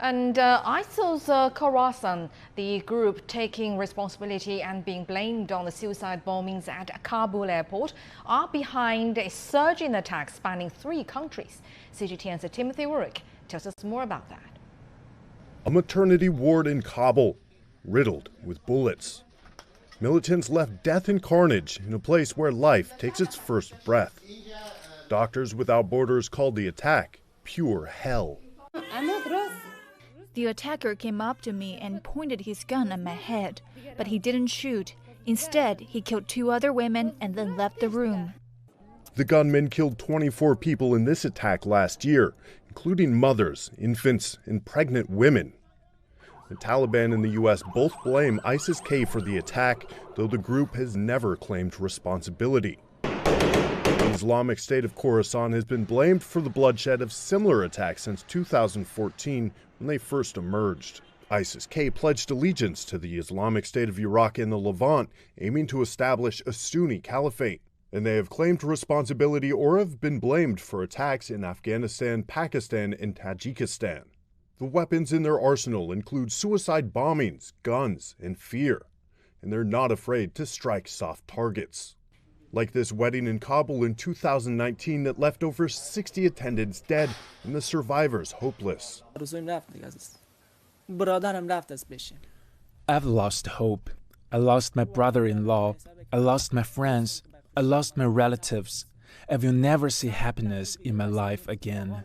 And ISIS-Khorasan, the group taking responsibility and being blamed on the suicide bombings at Kabul airport, are behind a surge in attacks spanning 3 countries. CGTN's Timothy Ulrich tells us more about that. A maternity ward in Kabul, riddled with bullets. Militants left death and carnage in a place where life takes its first breath. Doctors Without Borders called the attack pure hell. The attacker came up to me and pointed his gun at my head, but he didn't shoot. Instead, he killed 2 other women and then left the room. The gunman killed 24 people in this attack last year, including mothers, infants, and pregnant women. The Taliban and the U.S. both blame ISIS-K for the attack, though the group has never claimed responsibility. The Islamic State of Khorasan has been blamed for the bloodshed of similar attacks since 2014 when they first emerged. ISIS-K pledged allegiance to the Islamic State of Iraq and the Levant, aiming to establish a Sunni caliphate. And they have claimed responsibility or have been blamed for attacks in Afghanistan, Pakistan, and Tajikistan. The weapons in their arsenal include suicide bombings, guns, and fear. And they're not afraid to strike soft targets. Like this wedding in Kabul in 2019 that left over 60 attendants dead and the survivors hopeless. I've lost hope. I lost my brother-in-law. I lost my friends. I lost my relatives. I will never see happiness in my life again.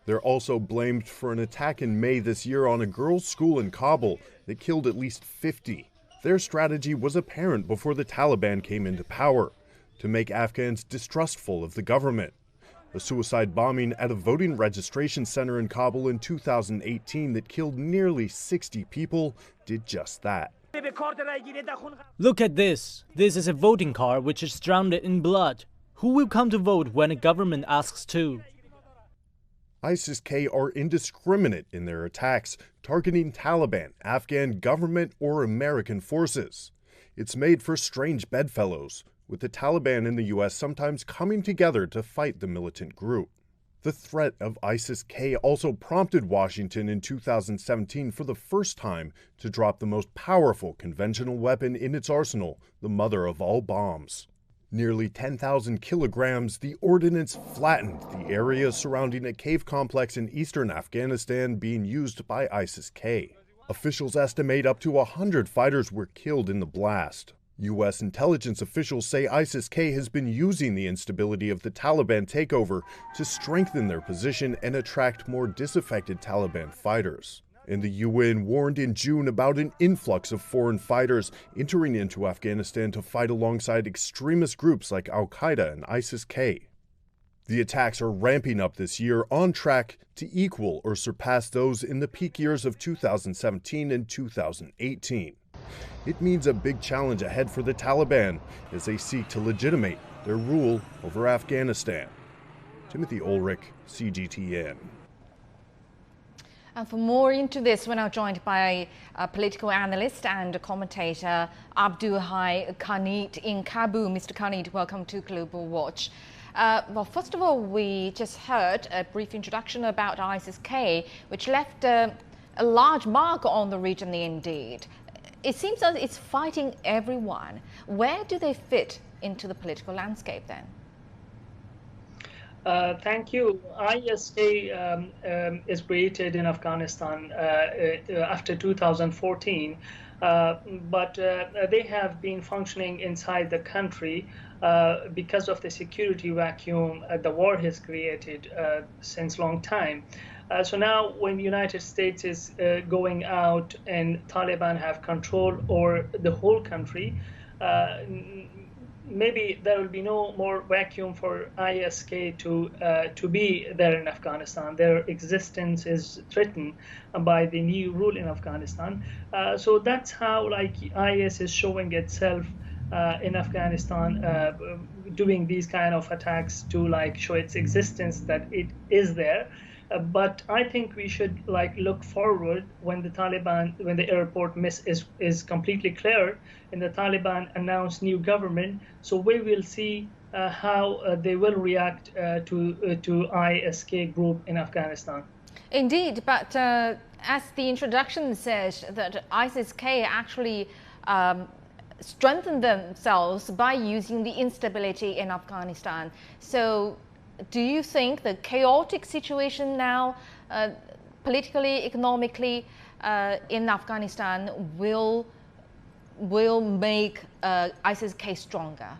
They're also blamed for an attack in May this year on a girls' school in Kabul that killed at least 50. Their strategy was apparent before the Taliban came into power, to make Afghans distrustful of the government. A suicide bombing at a voting registration center in Kabul in 2018 that killed nearly 60 people did just that. Look at this. This is a voting card which is drowned in blood. Who will come to vote when a government asks to? ISIS-K are indiscriminate in their attacks, targeting Taliban, Afghan government, or American forces. It's made for strange bedfellows, with the Taliban and the U.S. sometimes coming together to fight the militant group. The threat of ISIS-K also prompted Washington in 2017 for the first time to drop the most powerful conventional weapon in its arsenal, the mother of all bombs. Nearly 10,000 kilograms, the ordnance flattened the area surrounding a cave complex in eastern Afghanistan being used by ISIS-K. Officials estimate up to 100 fighters were killed in the blast. U.S. intelligence officials say ISIS-K has been using the instability of the Taliban takeover to strengthen their position and attract more disaffected Taliban fighters. And the UN warned in June about an influx of foreign fighters entering into Afghanistan to fight alongside extremist groups like Al-Qaeda and ISIS-K. The attacks are ramping up this year, on track to equal or surpass those in the peak years of 2017 and 2018. It means a big challenge ahead for the Taliban as they seek to legitimate their rule over Afghanistan. Timothy Ulrich, CGTN. And for more into this, we're now joined by a political analyst and commentator, Abdul Hai Khanit in Kabul. Mr. Khanit, welcome to Global Watch. Well, first of all, we just heard a brief introduction about ISIS-K, which left a large mark on the region indeed. It seems that it's fighting everyone. Where do they fit into the political landscape then? Thank you. ISIS-K is created in Afghanistan after 2014, but they have been functioning inside the country because of the security vacuum the war has created since long time. So now when the United States is going out and Taliban have control over the whole country, maybe there will be no more vacuum for ISIS-K to be there in Afghanistan. Their existence is threatened by the new rule in Afghanistan. So that's how IS is showing itself in Afghanistan, doing these kind of attacks to show its existence that it is there. But I think we should look forward when the airport miss is completely cleared and the Taliban announce new government. So we will see how they will react to ISIS-K group in Afghanistan. Indeed, but as the introduction says, that ISIS-K actually strengthened themselves by using the instability in Afghanistan. So do you think the chaotic situation now, politically, economically, in Afghanistan will make ISIS-K stronger?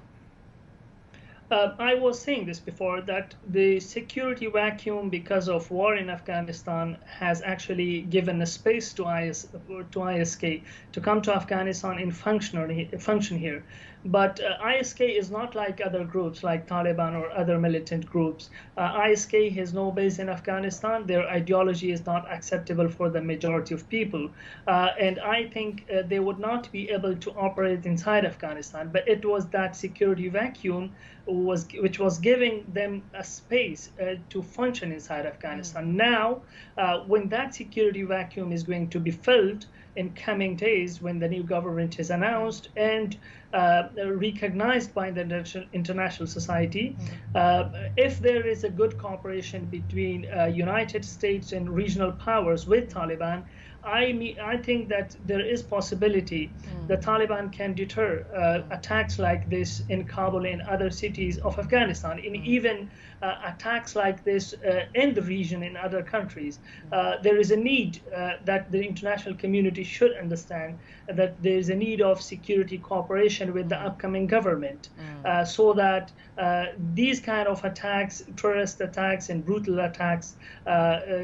I was saying this before, that the security vacuum because of war in Afghanistan has actually given a space to ISK to come to Afghanistan and function here. But ISK is not like other groups like Taliban or other militant groups. ISK has no base in Afghanistan. Their ideology is not acceptable for the majority of people. And I think they would not be able to operate inside Afghanistan. But it was that security vacuum which was giving them a space to function inside Afghanistan. Now, when that security vacuum is going to be filled in coming days, when the new government is announced and recognized by the international society, if there is a good cooperation between United States and regional powers with Taliban, I think that there is possibility the Taliban can deter attacks like this in Kabul and other cities of Afghanistan, and even attacks like this in the region in other countries. There is a need that the international community should understand that there is a need of security cooperation with the upcoming government, so that these kind of attacks, terrorist attacks and brutal attacks,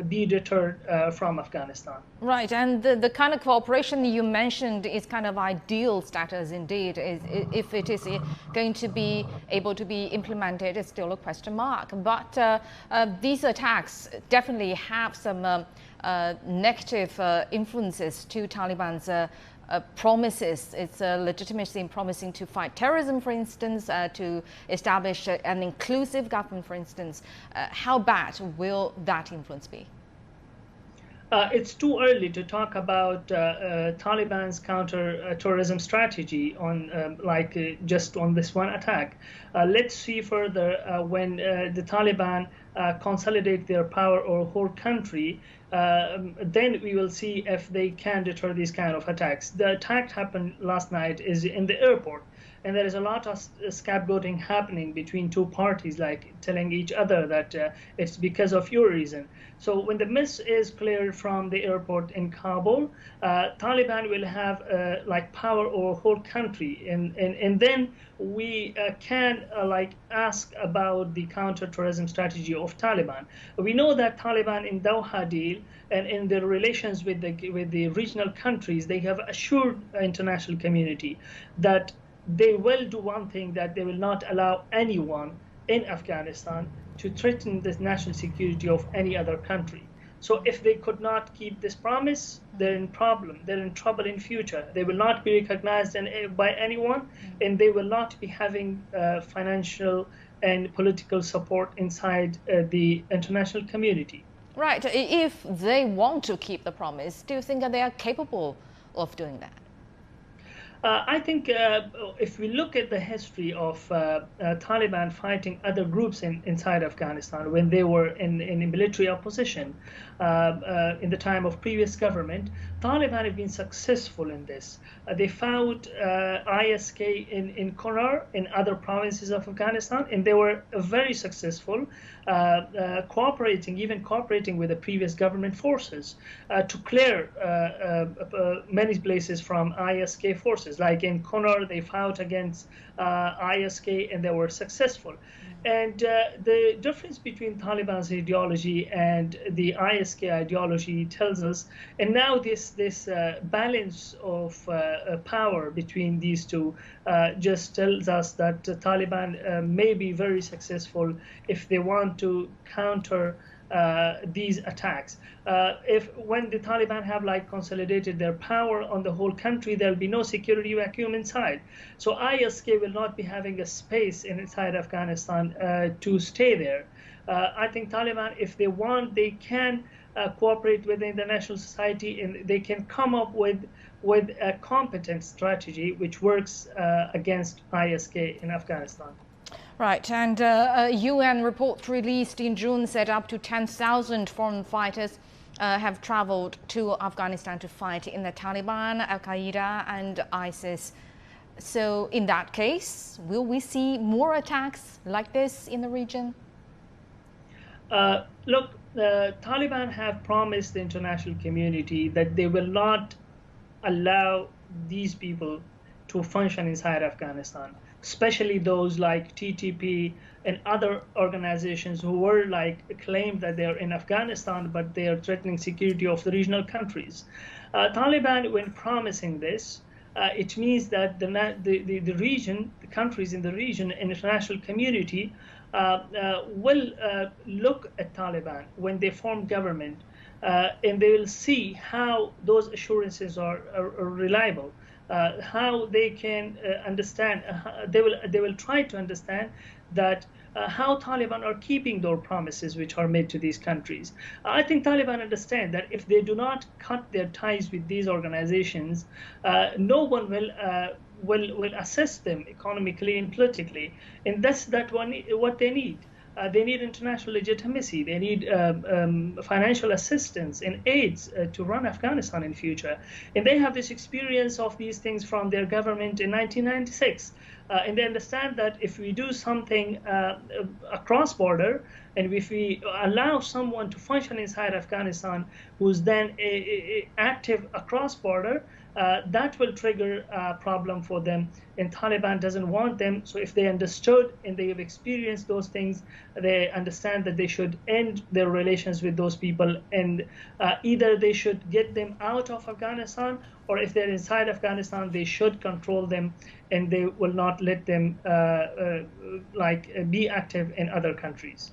be deterred from Afghanistan. Right, and the kind of cooperation you mentioned is kind of ideal status indeed. If it is going to be able to be implemented, it's still a question mark. But these attacks definitely have some negative influences to Taliban's promises. Its legitimacy in promising to fight terrorism, for instance, to establish an inclusive government, for instance. How bad will that influence be? It's too early to talk about Taliban's counter-terrorism strategy on just on this one attack. Let's see further when the Taliban consolidate their power over whole country. Then we will see if they can deter these kind of attacks. The attack happened last night is in the airport. And there is a lot of scapegoating happening between two parties, like telling each other that it's because of your reason. So when the mist is cleared from the airport in Kabul, Taliban will have power over whole country, and then we can ask about the counter-terrorism strategy of Taliban. We know that Taliban in Doha deal and in their relations with the regional countries, they have assured the international community that they will do one thing, that they will not allow anyone in Afghanistan to threaten the national security of any other country. So if they could not keep this promise, they're in problem. They're in trouble in future. They will not be recognized by anyone, and they will not be having financial and political support inside the international community. Right. If they want to keep the promise, do you think that they are capable of doing that? I think if we look at the history of Taliban fighting other groups inside Afghanistan when they were in military opposition in the time of previous government, Taliban have been successful in this. They fought ISK in Kunar, in other provinces of Afghanistan, and they were very successful, cooperating with the previous government forces to clear many places from ISK forces. Like in Kunar, they fought against ISK and they were successful. And the difference between Taliban's ideology and the ISK ideology tells us, and now this balance of power between these two just tells us that Taliban may be very successful if they want to counter these attacks. When the Taliban have consolidated their power on the whole country, there'll be no security vacuum inside. So ISK will not be having a space inside Afghanistan to stay there. I think Taliban, if they want, they can cooperate with the international society, and they can come up with a competent strategy which works against ISK in Afghanistan. Right, and a UN report released in June said up to 10,000 foreign fighters have traveled to Afghanistan to fight in the Taliban, Al-Qaeda and ISIS. So in that case, will we see more attacks like this in the region? Look, the Taliban have promised the international community that they will not allow these people to function inside Afghanistan, especially those like TTP and other organizations who were claimed that they are in Afghanistan, but they are threatening security of the regional countries. Taliban, when promising this, it means that the region, the countries in the region, international community will look at Taliban when they form government, and they will see how those assurances are reliable, how they can understand. They will try to understand that how Taliban are keeping their promises which are made to these countries. I think Taliban understand that if they do not cut their ties with these organizations, no one will assist them economically and politically, and that's what they need. They need international legitimacy. They need financial assistance and aids to run Afghanistan in future. And they have this experience of these things from their government in 1996. And they understand that if we do something across border, and if we allow someone to function inside Afghanistan who's then active across border, that will trigger a problem for them, and Taliban doesn't want them. So if they understood and they have experienced those things, they understand that they should end their relations with those people, and either they should get them out of Afghanistan, or if they're inside Afghanistan, they should control them, and they will not let them be active in other countries.